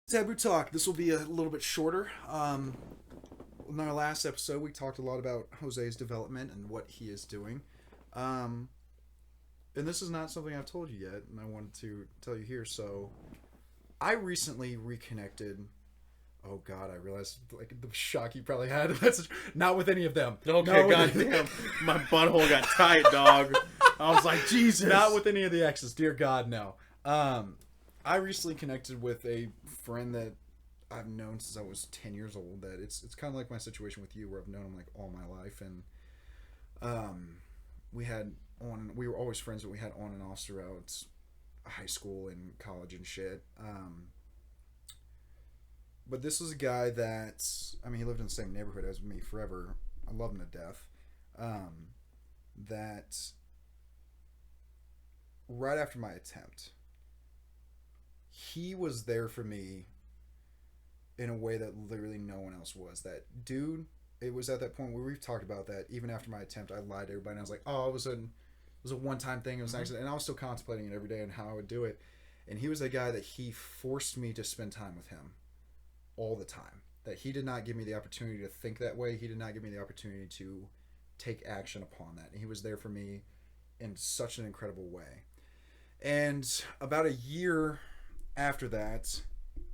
Taboo Talk. This will be a little bit shorter. In our last episode, we talked a lot about Jose's development and what he is doing. Um, and this is not something I've told you yet, and I wanted to tell you here. So, I recently reconnected. Oh God, I realized like the shock you probably had. That's not with any of them. Okay, No, goddamn, my butthole got tight, dog. I was like, Jesus. not with any of the exes. Dear God, no. I recently connected with a friend that I've known since I was 10 years old. That it's kind of like my situation with you, where I've known him like all my life, and we had we were always friends, but we had on and off throughout high school and college and shit. But this was a guy that, I mean, he lived in the same neighborhood as me forever. I love him to death. That right after my attempt, he was there for me in a way that literally no one else was. That dude, it was at that point where we've talked about that. Even after my attempt, I lied to everybody. And I was like, "Oh, it was a one-time thing. It was an accident," and I was still contemplating it every day and how I would do it. And he was a guy that he forced me to spend time with him all the time. That he did not give me the opportunity to think that way. He did not give me the opportunity to take action upon that. And he was there for me in such an incredible way. And about a year after that,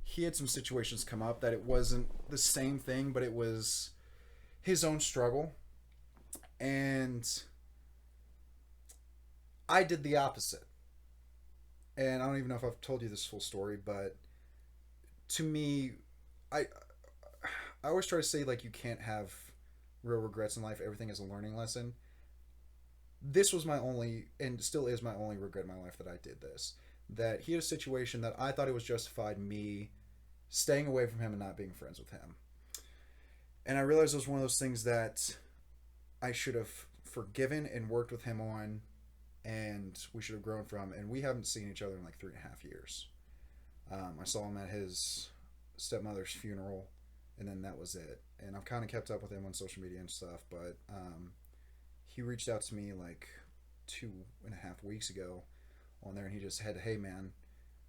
he had some situations come up that it wasn't the same thing, but it was his own struggle. And I did the opposite. And I don't even know if I've told you this full story, but to me, I I always try to say like you can't have real regrets in life. Everything is a learning lesson. This was my only, and still is my only regret in my life, that I did this. That he had a situation that I thought it was justified me staying away from him and not being friends with him. And I realized it was one of those things that I should have forgiven and worked with him on, and we should have grown from. And we haven't seen each other in like 3.5 years. I saw him at his stepmother's funeral, and then that was it. And I've kind of kept up with him on social media and stuff, but he reached out to me like 2.5 weeks ago on there, and he just said, "Hey man,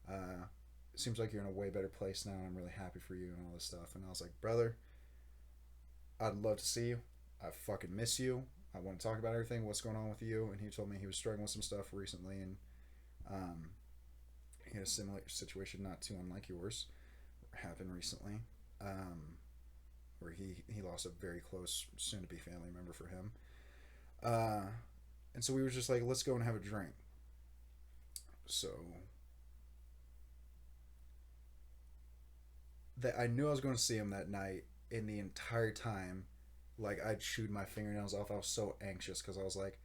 it seems like you're in a way better place now, and I'm really happy for you," and all this stuff. And I was like, "Brother, I'd love to see you. I fucking miss you. I want to talk about everything. What's going on with you?" And he told me he was struggling with some stuff recently, and um, he had a similar situation, not too unlike yours, happen recently, where he lost a very close, soon-to-be family member for him. Uh, and so we were just like, let's go and have a drink. So that I knew I was going to see him that night, and the entire time, like I'd chewed my fingernails off. I was so anxious because I was like,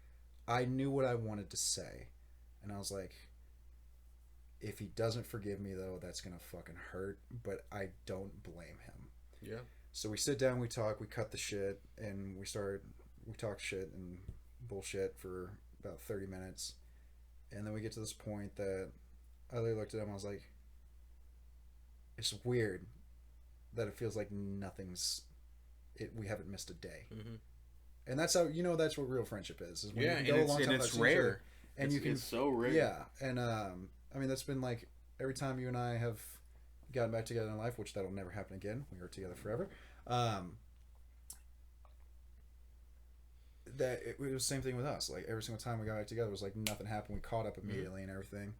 I knew what I wanted to say, and I was like, if he doesn't forgive me though, that's gonna fucking hurt. But I don't blame him. Yeah. So we sit down, we talk, we cut the shit, and we talk shit and bullshit for about 30 minutes. And then we get to this point that I literally looked at him, I was like, it's weird that it feels like we haven't missed a day. Mm-hmm. And that's how, that's what real friendship is when Yeah, you can go a long time and without it's seeing each other, rare. and you can, It's so rare. yeah. And I mean, that's been like every time you and I have gotten back together in life, which that'll never happen again. We are together forever. That it was the same thing with us. Like every single time we got back together, it was like nothing happened. We caught up immediately and everything.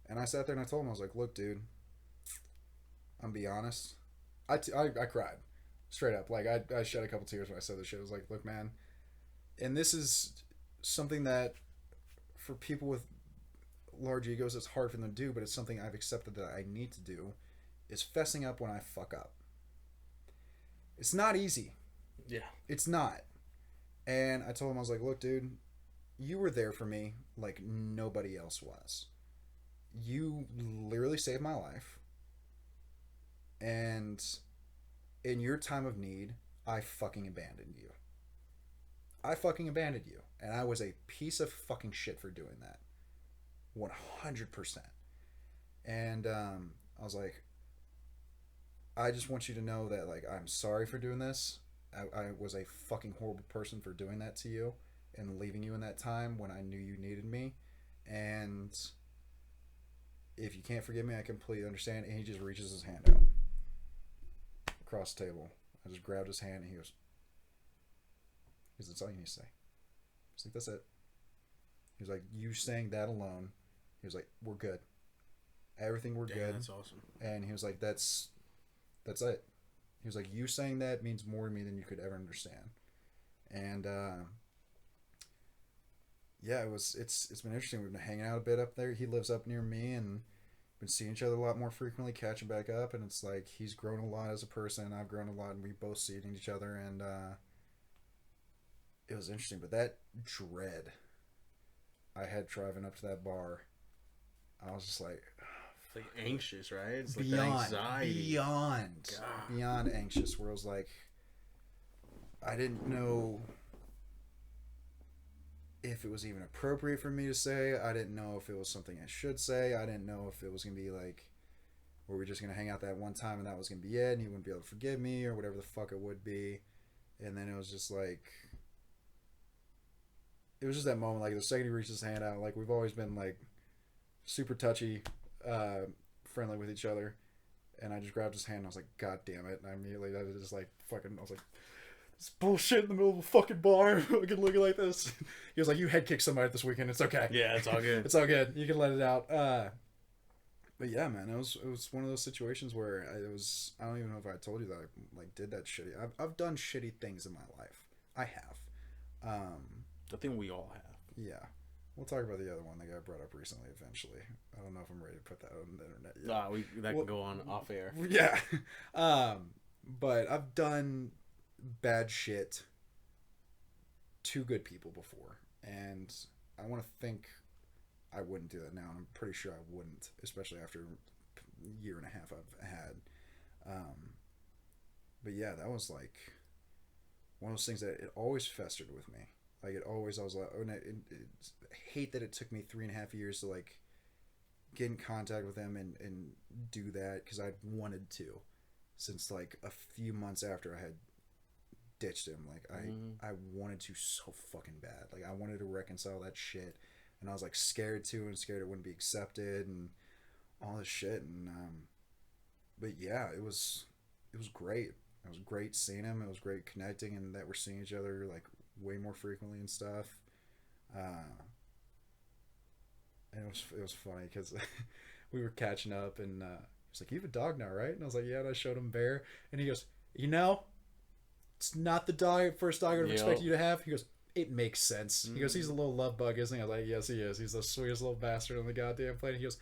And I sat there and I told him, I was like, "Look, dude, I'm be honest. I cried straight up. Like I shed a couple tears when I said this shit. I was like, look, man, and this is something that for people with large egos, it's hard for them to do, but it's something I've accepted that I need to do, is fessing up when I fuck up. It's not easy. Yeah. It's not. And I told him, I was like, look, dude, you were there for me like nobody else was. You literally saved my life. And in your time of need, I fucking abandoned you. I fucking abandoned you. And I was a piece of fucking shit for doing that. 100%. And I was like, I just want you to know that, like, I'm sorry for doing this. I was a fucking horrible person for doing that to you and leaving you in that time when I knew you needed me. And if you can't forgive me, I completely understand. And he just reaches his hand out. across the table. I just grabbed his hand and he goes, that's all you need to say. I was like, that's it. He was like, you saying that alone. He was like, we're good. Everything we're good. That's awesome. And he was like, that's it. He was like, you saying that means more to me than you could ever understand. And yeah, it's been interesting. We've been hanging out a bit up there. He lives up near me, and been seeing each other a lot more frequently, catching back up. And it's like he's grown a lot as a person. I've grown a lot, and we both see each other. And it was interesting. But that dread I had driving up to that bar, I was just like, it's like anxious, right? It's beyond, like that anxiety. Beyond anxious. Where I was like, I didn't know if it was even appropriate for me to say. I didn't know if it was something I should say. I didn't know if it was going to be like, were we just going to hang out that one time and that was going to be it and he wouldn't be able to forgive me or whatever the fuck it would be. And then it was just like, it was just that moment, like the second he reached his hand out, like we've always been like super touchy, friendly with each other. And I just grabbed his hand and I was like, God damn it. And I immediately, I was just like, fucking, I was like, it's bullshit in the middle of a fucking bar. Fucking looking like this. He was like, you head kicked somebody this weekend. It's okay. Yeah, it's all good. It's all good. You can let it out. But yeah, man, it was one of those situations where I don't even know if I told you that I like did that shitty. I've done shitty things in my life. I have. I think we all have. Yeah. We'll talk about the other one that got brought up recently eventually. I don't know if I'm ready to put that on the internet yet. Can go on off air. Yeah. But I've done bad shit to good people before, and I want to think I wouldn't do that now, and I'm pretty sure I wouldn't, especially after a year and a half I've had. But yeah, that was like one of those things that it always festered with me. Like it always, I was like, I hate that it took me 3.5 years to like get in contact with him and do that, because I'd wanted to since like a few months after I had ditched him. Like I wanted to so fucking bad. Like I wanted to reconcile that shit, and I was like scared too, and scared it wouldn't be accepted and all this shit. And but yeah, it was great. It was great seeing him. It was great connecting, and that we're seeing each other like way more frequently and stuff. And it was funny because we were catching up, and he's like, "You have a dog now, right?" And I was like, "Yeah." And I showed him Bear, and he goes, it's not the first dog I would have expected you to have. He goes, it makes sense. He goes, he's a little love bug, isn't he? I was like, yes, he is. He's the sweetest little bastard on the goddamn planet. He goes,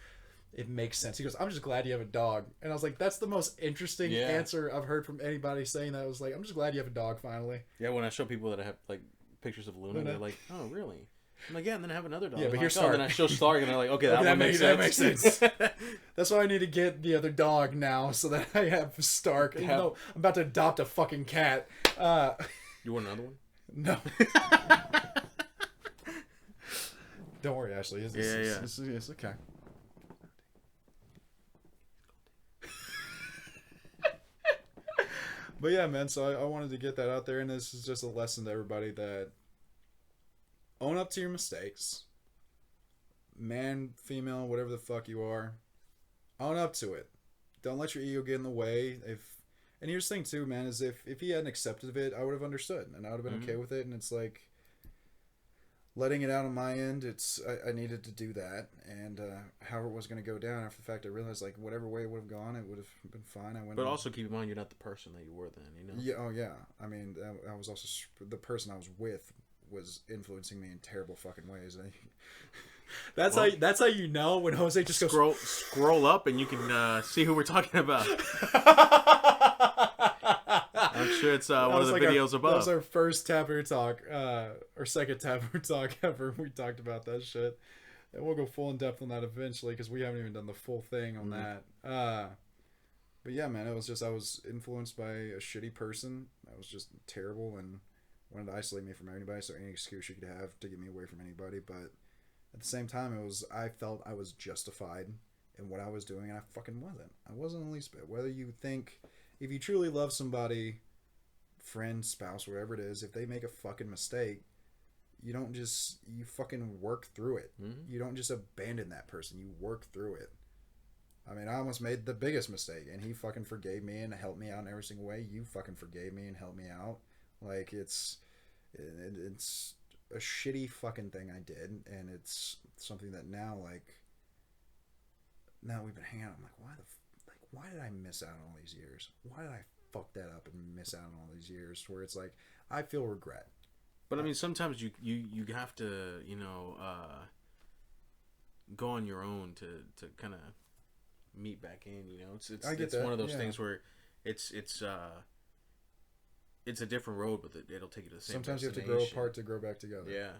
it makes sense. He goes, I'm just glad you have a dog. And I was like, that's the most interesting answer I've heard from anybody saying that. I was like, I'm just glad you have a dog finally. Yeah, when I show people that I have like pictures of Luna, they're like, oh, really? I'm like, yeah, and then I have another dog. Yeah, but here's Stark. And then I show Stark, and they're like, okay, that makes sense. That makes sense. That's why I need to get the other dog now, so that I have Stark. Even though I'm about to adopt a fucking cat. You want another one? No. Don't worry, Ashley. It's okay. But yeah, man, so I wanted to get that out there, and this is just a lesson to everybody that own up to your mistakes. Man, female, whatever the fuck you are, own up to it. Don't let your ego get in the way. And here's the thing too, man, is if he hadn't accepted it, I would have understood, and I would have been okay with it. And it's like letting it out on my end. I needed to do that, and however it was going to go down. After the fact, I realized like whatever way it would have gone, it would have been fine. But also keep in mind, you're not the person that you were then. You know. Yeah. Oh yeah. I mean, I was also the person I was with was influencing me in terrible fucking ways. That's how you know when Jose just goes scroll up and you can see who we're talking about. I'm sure it's one of the videos above. That was our first Taboo Talk, or second Taboo Talk ever. We talked about that shit, and we'll go full in depth on that eventually because we haven't even done the full thing on that. But yeah, man, it was just I was influenced by a shitty person that was just terrible and wanted to isolate me from anybody. So any excuse you could have to get me away from anybody, but at the same time, I felt I was justified in what I was doing, and I fucking wasn't. I wasn't in the least bit. Whether you think, if you truly love somebody, friend, spouse, whatever it is, if they make a fucking mistake, you fucking work through it. Mm-hmm. You don't just abandon that person. You work through it. I mean, I almost made the biggest mistake, and he fucking forgave me and helped me out in every single way. You fucking forgave me and helped me out. Like it's a shitty fucking thing I did, and it's something that now now we've been hanging out. I'm like, why did I miss out on all these years? Why did I fuck that up and miss out on all these years? Where it's like I feel regret. But I mean, sometimes you have to go on your own to kind of meet back in. It's one of those things where it's a different road, but it'll take you to the same. Sometimes you have to grow apart to grow back together. Yeah.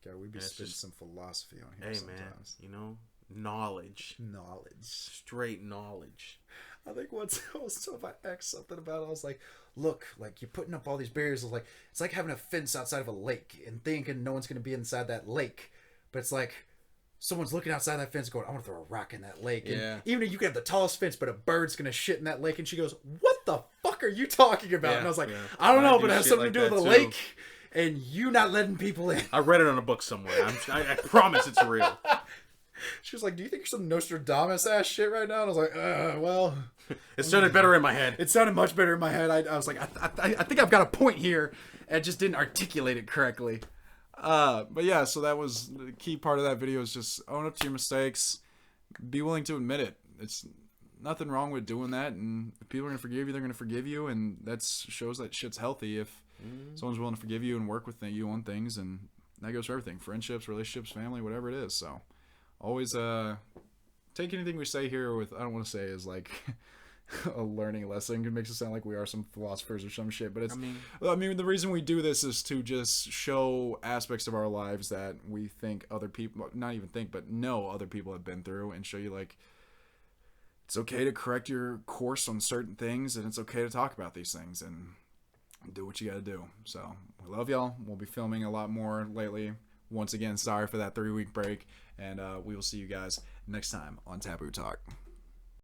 God, we be spitting some philosophy on here. Hey sometimes. man, knowledge, straight knowledge. I think once I was told my ex something about it, I was like, look, like you're putting up all these barriers. It's like having a fence outside of a lake and thinking no one's going to be inside that lake. But it's like someone's looking outside that fence going, I want to throw a rock in that lake. Yeah. And even if you can have the tallest fence, but a bird's going to shit in that lake. And she goes, what the fuck are you talking about? And I was like, I don't know, but it has something to do with the lake and you not letting people in. I read it on a book somewhere. I promise it's real. She was like, do you think you're some Nostradamus ass shit right now? And I was like, well. It sounded better in my head. It sounded much better in my head. I was like, I think I've got a point here. And just didn't articulate it correctly. But yeah, so that was the key part of that video is just own up to your mistakes. Be willing to admit it. It's nothing wrong with doing that. And if people are going to forgive you, they're going to forgive you. And that shows that shit's healthy if someone's willing to forgive you and work with you on things. And that goes for everything. Friendships, relationships, family, whatever it is. So always take anything we say here with, I don't want to say is like a learning lesson. It makes it sound like we are some philosophers or some shit. But it's, I mean, the reason we do this is to just show aspects of our lives that we think other people, not even think, but know other people have been through, and show you like it's okay to correct your course on certain things, and it's okay to talk about these things and do what you got to do. So we love y'all. We'll be filming a lot more lately. Once again, sorry for that 3-week break, and we will see you guys next time on Taboo Talk.